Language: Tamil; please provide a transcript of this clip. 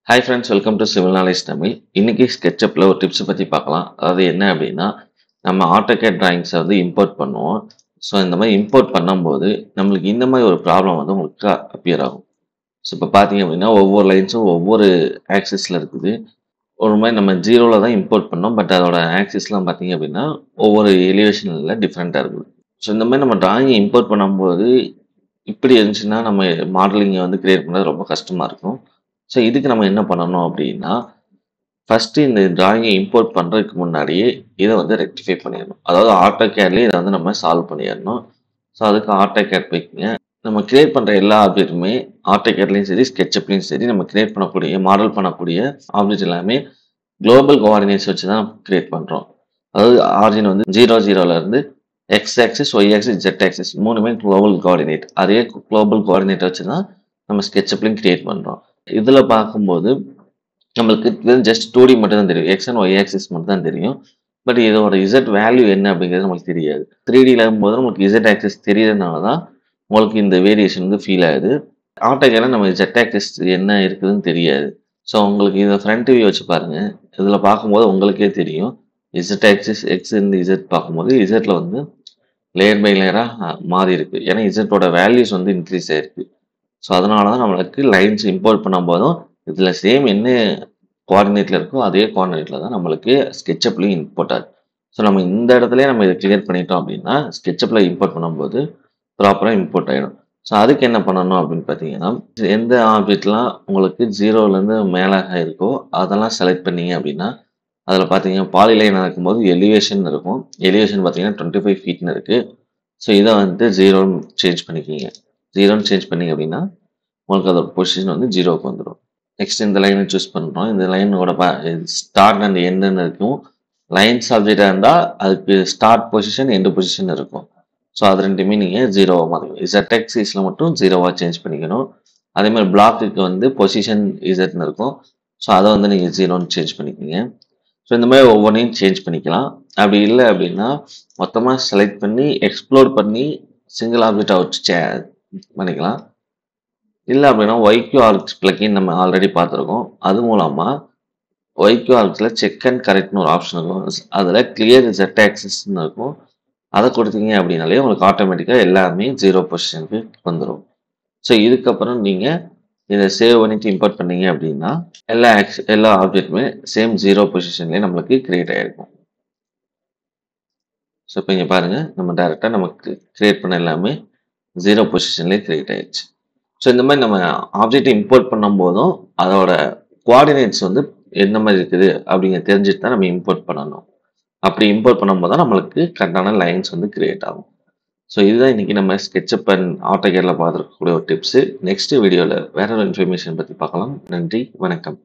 Hi friends, welcome to civil knowledge Tamil. இன்னைக்கு ஸ்கெட்சப்பில் ஒரு டிப்ஸ் பற்றி பார்க்கலாம். அதாவது என்ன அப்படின்னா, நம்ம ஆட்டோகேட் டிராயிங்ஸை வந்து இம்போர்ட் பண்ணுவோம். ஸோ இந்த மாதிரி இம்போர்ட் பண்ணும்போது நம்மளுக்கு இந்த மாதிரி ஒரு ப்ராப்ளம் வந்து உங்களுக்கு அப்பியர் ஆகும். ஸோ இப்போ பார்த்தீங்க அப்படின்னா ஒவ்வொரு லைன்ஸும் ஒவ்வொரு ஆக்சிஸில் இருக்குது. ஒரு மாதிரி நம்ம ஜீரோவில் தான் இம்போர்ட் பண்ணோம். பட் அதோட ஆக்சிஸ்லாம் பார்த்தீங்க அப்படின்னா ஒவ்வொரு எலிவேஷனில் டிஃப்ரெண்ட்டாக இருக்குது. ஸோ இந்த மாதிரி நம்ம டிராயிங்கை இம்போர்ட் பண்ணும்போது இப்படி இருந்துச்சுன்னா நம்ம மாடலிங்கை வந்து கிரியேட் பண்ணுறது ரொம்ப கஷ்டமாக இருக்கும். ஸோ இதுக்கு நம்ம என்ன பண்ணணும் அப்படின்னா, ஃபஸ்ட்டு இந்த டிராயிங்கை இம்போர்ட் பண்ணுறதுக்கு முன்னாடியே இதை வந்து ரெக்டிஃபை பண்ணிடணும். அதாவது ஆட்டோகேட்லேயே இதை வந்து நம்ம சால்வ் பண்ணிடணும். ஸோ அதுக்கு ஆட்டோகேட் போய்க்குங்க. நம்ம கிரியேட் பண்ணுற எல்லா ஆப்ஜெக்ட்டுமே ஆட்டோகேட்லேயும் சரி, ஸ்கெட்சப்லேயும் சரி, நம்ம கிரியேட் பண்ணக்கூடிய மாடல் பண்ணக்கூடிய ஆப்ஜெக்ட் எல்லாமே குளோபல் கோஆர்டினேட்ஸ் வச்சு தான் கிரியேட் பண்ணுறோம். அதாவது ஆரிஜின் வந்து 0 X axis, Y axis, Z axis மூணுமே குளோபல் கோஆர்டினேட். அதே குளோபல் கோஆர்டினேட் வச்சு தான் நம்ம ஸ்கெட்சப்லையும் கிரியேட் பண்ணுறோம். இதில் பார்க்கும்போது நம்மளுக்கு ஜஸ்ட் 2D மட்டும் தான் தெரியும். எக்ஸ் அண்ட் ஒய் ஆக்சிஸ் மட்டும் தான் தெரியும். பட் இதோட இசட் வேல்யூ என்ன அப்படிங்கிறது நமக்கு தெரியாது. 3Dல இருக்கும்போது நமக்கு இசட் ஆக்சிஸ் தெரியறதுனால தான் உங்களுக்கு இந்த வேரியேஷன் வந்து ஃபீல் ஆகுது. ஆட்டோகேட்ல நம்ம ஜெட் ஆக்சிஸ் என்ன இருக்குதுன்னு தெரியாது. ஸோ உங்களுக்கு இதை ஃப்ரண்ட் வியூ வச்சு பாருங்க. இதில் பார்க்கும்போது உங்களுக்கே தெரியும். இசட் ஆக்சிஸ் எக்ஸ் இந்த இசட் பார்க்கும்போது இசட்ல வந்து லேயர் பை லேயராக மாறி இருக்கு. ஏன்னா இசட்டோட வேல்யூஸ் வந்து இன்க்ரீஸ் ஆயிருக்கு. ஸோ அதனால தான் நம்மளுக்கு லைன்ஸ் இம்போர்ட் பண்ணும்போதும் இதில் சேம் என்ன கோஆர்டினேட்டில் இருக்கோ அதே கோஆர்டினேட்டில் தான் நம்மளுக்கு ஸ்கெட்சப்லையும் இம்போர்ட் ஆகுது. ஸோ நம்ம இந்த இடத்துலயே நம்ம இதை கிளியர் பண்ணிட்டோம் அப்படின்னா ஸ்கெட்சப்பில் இம்போர்ட் பண்ணும்போது ப்ராப்பராக இம்போர்ட் ஆகிடும். ஸோ அதுக்கு என்ன பண்ணணும் அப்படின்னு பார்த்தீங்கன்னா, எந்த ஆப்ஜெக்ட்லாம் உங்களுக்கு 0லேருந்து மேலே இருக்கோ அதெல்லாம் செலக்ட் பண்ணீங்க அப்படின்னா, அதில் பார்த்தீங்கன்னா பாலிலைன் இருக்கும்போது எலிவேஷன் இருக்கும். எலிவேஷன் பார்த்தீங்கன்னா 25 ஃபீட்னு இருக்குது. ஸோ இதை வந்து 0ன்னு சேஞ்ச் பண்ணிக்கிங்க. 0ன்னு சேஞ்ச் பண்ணிங்க அப்படின்னா உங்களுக்கு அதோட பொசிஷன் வந்து 0க்கு வந்துடும். நெக்ஸ்ட் இந்த லைனை சூஸ் பண்ணுறோம். இந்த லைனோட ஸ்டார்ட் அண்ட் எண்டுன்னு இருக்கும். லைன்ஸ் சப்ஜெக்டாக இருந்தால் அதுக்கு ஸ்டார்ட் பொசிஷன் எண்டு பொசிஷன் இருக்கும். ஸோ அது ரெண்டுமே நீங்கள் 0வாக மாற்றிக்கணும். இசட் ஆக்சிஸில் மட்டும் 0வாக சேஞ்ச் பண்ணிக்கணும். அதே மாதிரி பிளாக்குக்கு வந்து பொசிஷன் இசட்னு இருக்கும். ஸோ அதை வந்து நீங்கள் 0ன்னு சேஞ்ச் பண்ணிக்கோங்க. ஸோ இந்த மாதிரி ஒவ்வொன்றையும் சேஞ்ச் பண்ணிக்கலாம். அப்படி இல்லை அப்படின்னா மொத்தமாக செலக்ட் பண்ணி எக்ஸ்ப்ளோர் பண்ணி சிங்கிள் ஆப்ஜெக்டாக வச்சு பண்ணிக்கலாம். இல்லை அப்படின்னா ஒய்க்யூஆர்எக்ஸ் பிளக்கின் நம்ம ஆல்ரெடி பார்த்துருக்கோம். அது மூலமாக ஒய்க்யூஆர்எக்ஸில் செக் அண்ட் கரெக்ட்னு ஒரு ஆப்ஷன் இருக்கும். அதில் கிளியர் ஜெட் ஆக்சிஸ்ன்னு இருக்கும். அதை கொடுத்தீங்க அப்படின்னாலே உங்களுக்கு ஆட்டோமேட்டிக்காக எல்லாமே 0 பொசிஷனுக்கு வந்துடும். ஸோ இதுக்கப்புறம் நீங்கள் இதை சேவ் பண்ணிட்டு இம்போர்ட் பண்ணீங்க அப்படின்னா எல்லா ஆப்ஜெக்ட்டுமே சேம் 0 பொசிஷன்லேயே நம்மளுக்கு கிரியேட் ஆகிருக்கும். ஸோ இப்போ இங்கே பாருங்கள், நம்ம டேரெக்டாக நமக்கு கிரியேட் பண்ண எல்லாமே 0 பொசிஷன்லேயே கிரியேட் ஆயிடுச்சு. ஸோ இந்த மாதிரி நம்ம ஆப்ஜெக்ட் இம்போர்ட் பண்ணும்போதும் அதோட கோஆர்டினேட்ஸ் வந்து எந்த மாதிரி இருக்குது அப்படிங்க தெரிஞ்சுட்டு தான் நம்ம இம்போர்ட் பண்ணணும். அப்படி இம்போர்ட் பண்ணும்போது தான் நம்மளுக்கு கரெக்டான லைன்ஸ் வந்து கிரியேட் ஆகும். ஸோ இதுதான் இன்னைக்கு நம்ம ஸ்கெட்சப் அண்ட் ஆட்டோகேட்ல பார்த்துருக்கக்கூடிய ஒரு டிப்ஸு. நெக்ஸ்ட் வீடியோவில் வேற ஒரு இன்ஃபர்மேஷன் பற்றி பார்க்கலாம். நன்றி, வணக்கம்.